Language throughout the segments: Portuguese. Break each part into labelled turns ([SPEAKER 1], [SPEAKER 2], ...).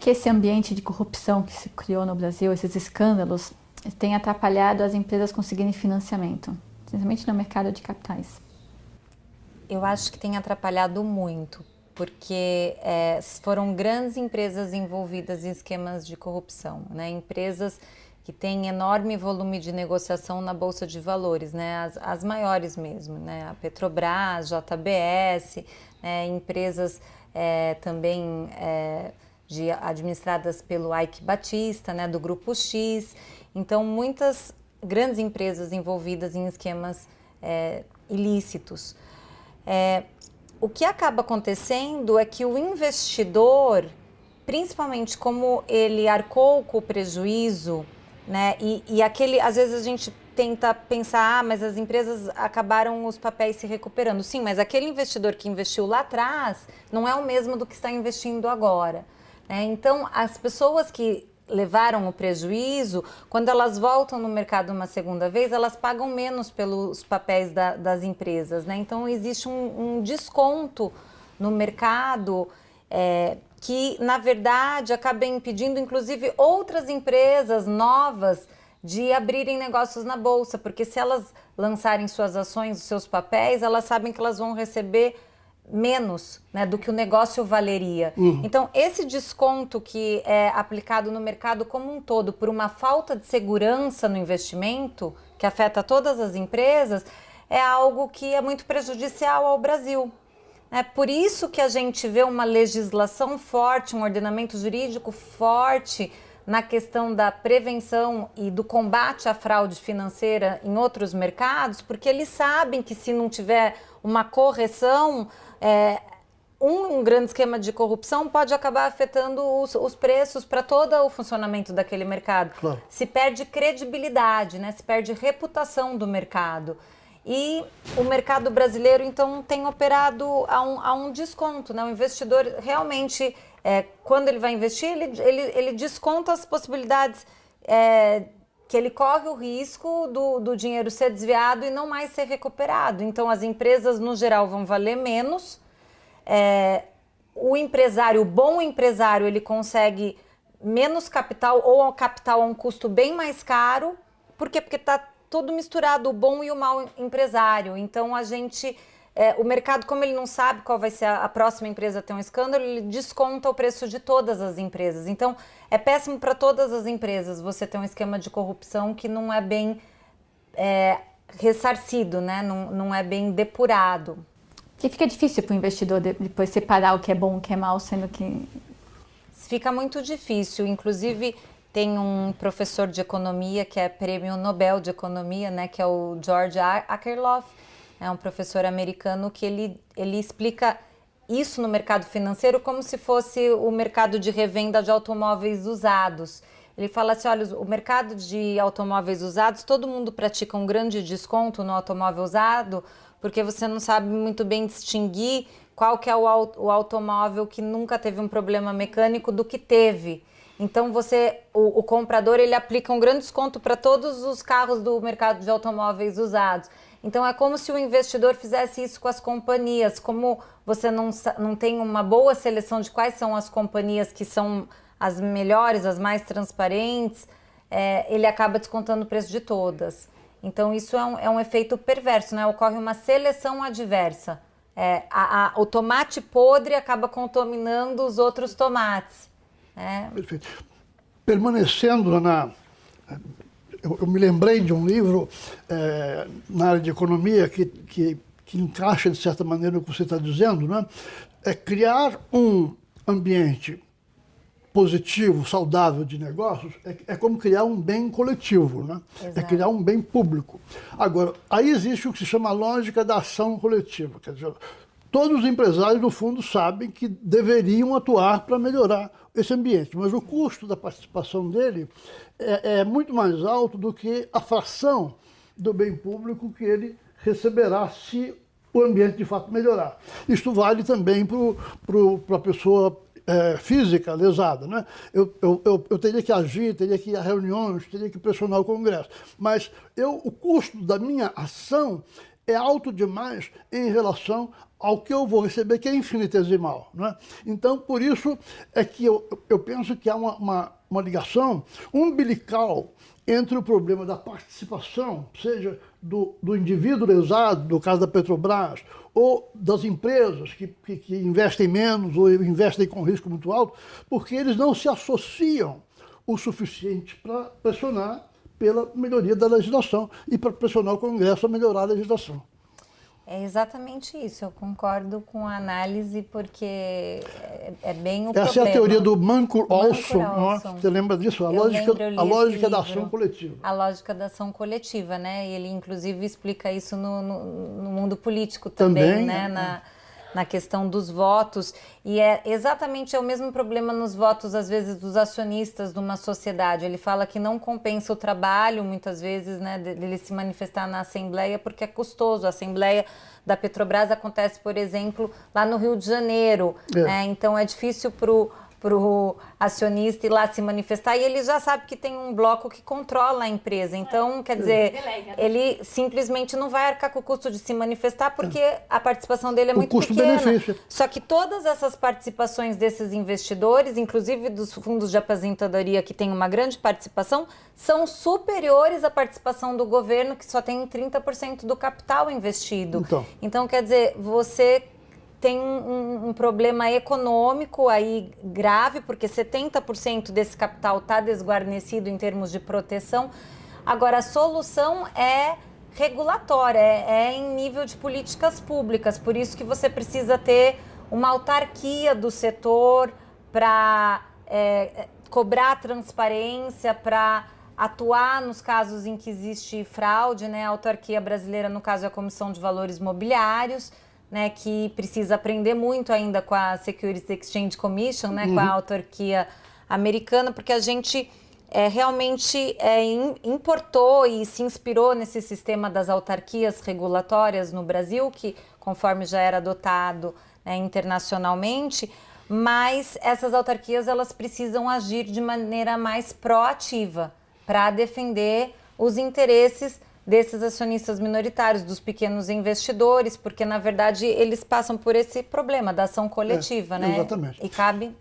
[SPEAKER 1] que esse ambiente de corrupção que se criou no Brasil, esses escândalos, tem atrapalhado as empresas conseguirem financiamento, principalmente no mercado de capitais?
[SPEAKER 2] Eu acho que tem atrapalhado muito, porque foram grandes empresas envolvidas em esquemas de corrupção, né? Empresas que têm enorme volume de negociação na Bolsa de Valores, né? As maiores mesmo, né? A Petrobras, JBS, empresas também administradas pelo Eike Batista, né? Do Grupo X. Então, muitas grandes empresas envolvidas em esquemas ilícitos. O que acaba acontecendo é que o investidor, principalmente como ele arcou com o prejuízo, né? E aquele, às vezes a gente tenta pensar, mas as empresas acabaram os papéis se recuperando. Sim, mas aquele investidor que investiu lá atrás não é o mesmo do que está investindo agora, né? Então, as pessoas que levaram o prejuízo, quando elas voltam no mercado uma segunda vez, elas pagam menos pelos papéis das empresas, né? Então, existe um desconto no mercado que, na verdade, acaba impedindo, inclusive, outras empresas novas de abrirem negócios na Bolsa, porque se elas lançarem suas ações, os seus papéis, elas sabem que elas vão receber menos, né, do que o negócio valeria. Então, esse desconto que é aplicado no mercado como um todo por uma falta de segurança no investimento, que afeta todas as empresas, é algo que é muito prejudicial ao Brasil. É por isso que a gente vê uma legislação forte, um ordenamento jurídico forte na questão da prevenção e do combate à fraude financeira em outros mercados, porque eles sabem que se não tiver uma correção, um grande esquema de corrupção pode acabar afetando os preços para todo o funcionamento daquele mercado.
[SPEAKER 3] Claro.
[SPEAKER 2] Se perde credibilidade, né? Se perde reputação do mercado. E o mercado brasileiro, então, tem operado a um desconto, né? O investidor realmente, quando ele vai investir, ele desconta as possibilidades que ele corre o risco do dinheiro ser desviado e não mais ser recuperado. Então, as empresas, no geral, vão valer menos. O empresário, o bom empresário, ele consegue menos capital ou capital a um custo bem mais caro. Por quê? Porque está tudo misturado, o bom e o mau empresário. Então, o mercado, como ele não sabe qual vai ser a próxima empresa a ter um escândalo, ele desconta o preço de todas as empresas. Então, é péssimo para todas as empresas você ter um esquema de corrupção que não é bem ressarcido, né? Não é bem depurado.
[SPEAKER 1] Que fica difícil para o investidor depois separar o que é bom e o que é mal, sendo que...
[SPEAKER 2] Fica muito difícil. Inclusive, tem um professor de economia que é prêmio Nobel de Economia, né? Que é o George Akerlof. É um professor americano que ele explica isso no mercado financeiro como se fosse o mercado de revenda de automóveis usados. Ele fala assim, olha, o mercado de automóveis usados, todo mundo pratica um grande desconto no automóvel usado, porque você não sabe muito bem distinguir qual que é o automóvel que nunca teve um problema mecânico do que teve. Então, o comprador, ele aplica um grande desconto para todos os carros do mercado de automóveis usados. Então, é como se o investidor fizesse isso com as companhias. Como você não tem uma boa seleção de quais são as companhias que são as melhores, as mais transparentes, ele acaba descontando o preço de todas. Então, isso é um efeito perverso, né? Ocorre uma seleção adversa. O tomate podre acaba contaminando os outros tomates.
[SPEAKER 3] Perfeito. Permanecendo eu me lembrei de um livro na área de economia que encaixa, de certa maneira, o que você está dizendo, né? Criar um ambiente positivo, saudável de negócios, é como criar um bem coletivo, né?
[SPEAKER 2] Exato.
[SPEAKER 3] É criar um bem público. Agora, aí existe o que se chama a lógica da ação coletiva. Quer dizer, todos os empresários, no fundo, sabem que deveriam atuar para melhorar esse ambiente, mas o custo da participação dele é muito mais alto do que a fração do bem público que ele receberá se o ambiente de fato melhorar. Isto vale também para a pessoa física lesada, né? Eu teria que agir, teria que ir a reuniões, teria que pressionar o Congresso, mas o custo da minha ação é alto demais em relação ao que eu vou receber, que é infinitesimal. Né? Então, por isso é que eu penso que há uma ligação umbilical entre o problema da participação, seja do indivíduo lesado, no caso da Petrobras, ou das empresas que investem menos ou investem com risco muito alto, porque eles não se associam o suficiente para pressionar pela melhoria da legislação e para pressionar o Congresso a melhorar a legislação.
[SPEAKER 2] É exatamente isso, eu concordo com a análise, porque é bem o problema.
[SPEAKER 3] Essa é a teoria do Mancur-Olson,
[SPEAKER 2] Mancur-Olson.
[SPEAKER 3] você lembra disso? A
[SPEAKER 2] Eu
[SPEAKER 3] lógica da ação coletiva.
[SPEAKER 2] A lógica da ação coletiva, né? E ele, inclusive, explica isso no mundo político também, né? Na questão dos votos. E é exatamente o mesmo problema nos votos, às vezes, dos acionistas de uma sociedade. Ele fala que não compensa o trabalho, muitas vezes, né, dele se manifestar na Assembleia, porque é custoso. A Assembleia da Petrobras acontece, por exemplo, lá no Rio de Janeiro. Né? Então, é difícil para o acionista ir lá se manifestar, e ele já sabe que tem um bloco que controla a empresa. Então, quer dizer, ele simplesmente não vai arcar com o custo de se manifestar, porque a participação dele é muito pequena.
[SPEAKER 3] Custo-benefício.
[SPEAKER 2] Só que todas essas participações desses investidores, inclusive dos fundos de aposentadoria, que tem uma grande participação, são superiores à participação do governo, que só tem 30% do capital investido. Então, quer dizer, você tem um problema econômico aí grave, porque 70% desse capital está desguarnecido em termos de proteção. Agora, a solução é regulatória, é em nível de políticas públicas. Por isso que você precisa ter uma autarquia do setor para cobrar transparência, para atuar nos casos em que existe fraude, né? A autarquia brasileira, no caso, é a Comissão de Valores Mobiliários, né, que precisa aprender muito ainda com a Securities Exchange Commission, né, com a autarquia americana, porque a gente realmente importou e se inspirou nesse sistema das autarquias regulatórias no Brasil, que conforme já era adotado, né, internacionalmente, mas essas autarquias elas precisam agir de maneira mais proativa para defender os interesses desses acionistas minoritários, dos pequenos investidores, porque, na verdade, eles passam por esse problema da ação coletiva, né?
[SPEAKER 3] Exatamente.
[SPEAKER 2] E cabe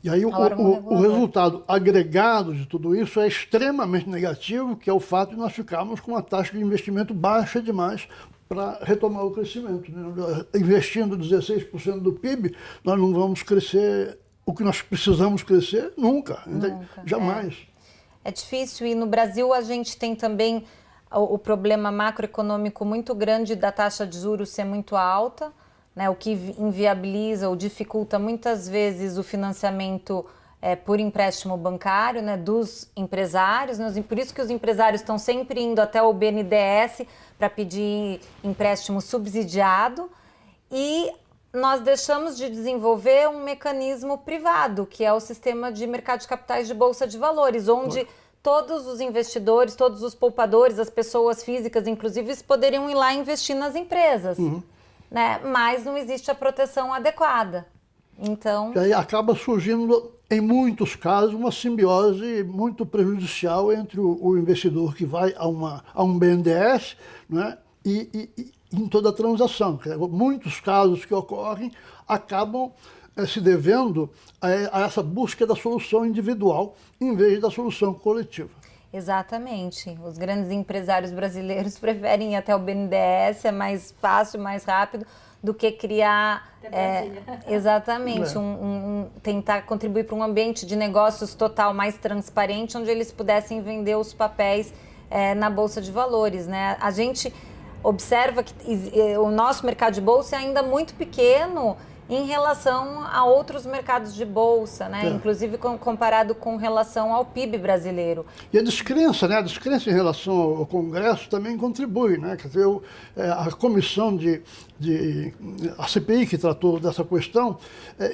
[SPEAKER 3] E aí o resultado agregado de tudo isso é extremamente negativo, que é o fato de nós ficarmos com uma taxa de investimento baixa demais para retomar o crescimento. Né? Investindo 16% do PIB, nós não vamos crescer o que nós precisamos crescer nunca. Jamais.
[SPEAKER 2] É difícil, e no Brasil a gente tem também o problema macroeconômico muito grande da taxa de juros ser muito alta, né, o que inviabiliza ou dificulta muitas vezes o financiamento por empréstimo bancário, né, dos empresários. Né, por isso que os empresários estão sempre indo até o BNDES para pedir empréstimo subsidiado, e nós deixamos de desenvolver um mecanismo privado, que é o sistema de mercado de capitais de bolsa de valores, onde todos os investidores, todos os poupadores, as pessoas físicas, inclusive, poderiam ir lá investir nas empresas, né? Mas não existe a proteção adequada. Então,
[SPEAKER 3] e aí acaba surgindo, em muitos casos, uma simbiose muito prejudicial entre o investidor que vai a um BNDES, né? e em toda a transação. Muitos casos que ocorrem acabam se devendo a essa busca da solução individual em vez da solução coletiva.
[SPEAKER 2] Exatamente. Os grandes empresários brasileiros preferem ir até o BNDES, é mais fácil, mais rápido, do que criar... exatamente, tentar contribuir para um ambiente de negócios total mais transparente, onde eles pudessem vender os papéis na Bolsa de Valores. Né? A gente observa que o nosso mercado de bolsa é ainda muito pequeno em relação a outros mercados de bolsa, né? Inclusive comparado com relação ao PIB brasileiro.
[SPEAKER 3] E a descrença, né? A descrença em relação ao Congresso também contribui, né? Quer dizer, a comissão a CPI que tratou dessa questão,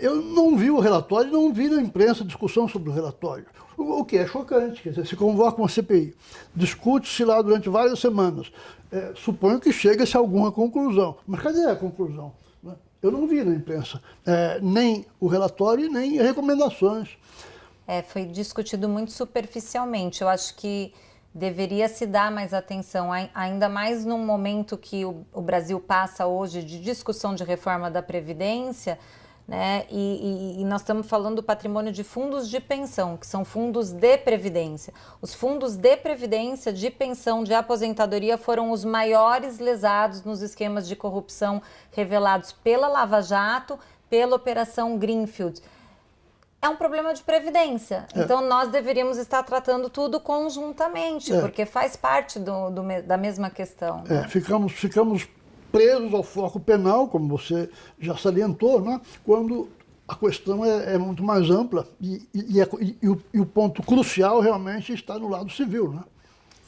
[SPEAKER 3] eu não vi o relatório, não vi na imprensa discussão sobre o relatório. O que é chocante, quer dizer, se convoca uma CPI, discute-se lá durante várias semanas, suponho que chega-se a alguma conclusão, mas cadê a conclusão? Eu não vi na imprensa nem o relatório, nem recomendações.
[SPEAKER 2] Foi discutido muito superficialmente. Eu acho que deveria se dar mais atenção, ainda mais num momento que o Brasil passa hoje de discussão de reforma da Previdência, né? E nós estamos falando do patrimônio de fundos de pensão, que são fundos de previdência. Os fundos de previdência, de pensão, de aposentadoria foram os maiores lesados nos esquemas de corrupção revelados pela Lava Jato, pela Operação Greenfield. É um problema de previdência. Então, nós deveríamos estar tratando tudo conjuntamente, porque faz parte da mesma questão. Né?
[SPEAKER 3] Ficamos presos ao foco penal, como você já salientou, né? Quando a questão é muito mais ampla e o ponto crucial realmente está no lado civil, né?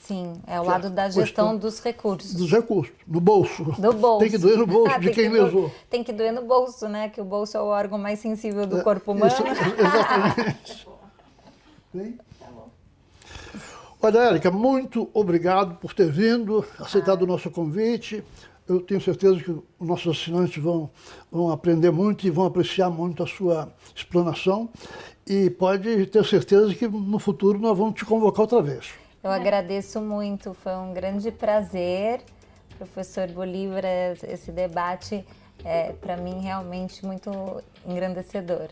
[SPEAKER 2] Sim, é o lado da gestão dos recursos.
[SPEAKER 3] Dos recursos, no bolso.
[SPEAKER 2] Do bolso.
[SPEAKER 3] Tem que doer no bolso de quem lesou.
[SPEAKER 2] Tem que doer no bolso, né? Que o bolso é o órgão mais sensível do corpo humano.
[SPEAKER 3] Exatamente. Tem? Olha, Érica, muito obrigado por ter vindo, aceitado o nosso convite. Eu tenho certeza que os nossos assinantes vão aprender muito e vão apreciar muito a sua explanação. E pode ter certeza que no futuro nós vamos te convocar outra vez.
[SPEAKER 2] Eu agradeço muito, foi um grande prazer, professor Bolívar, esse debate é para mim realmente muito engrandecedor.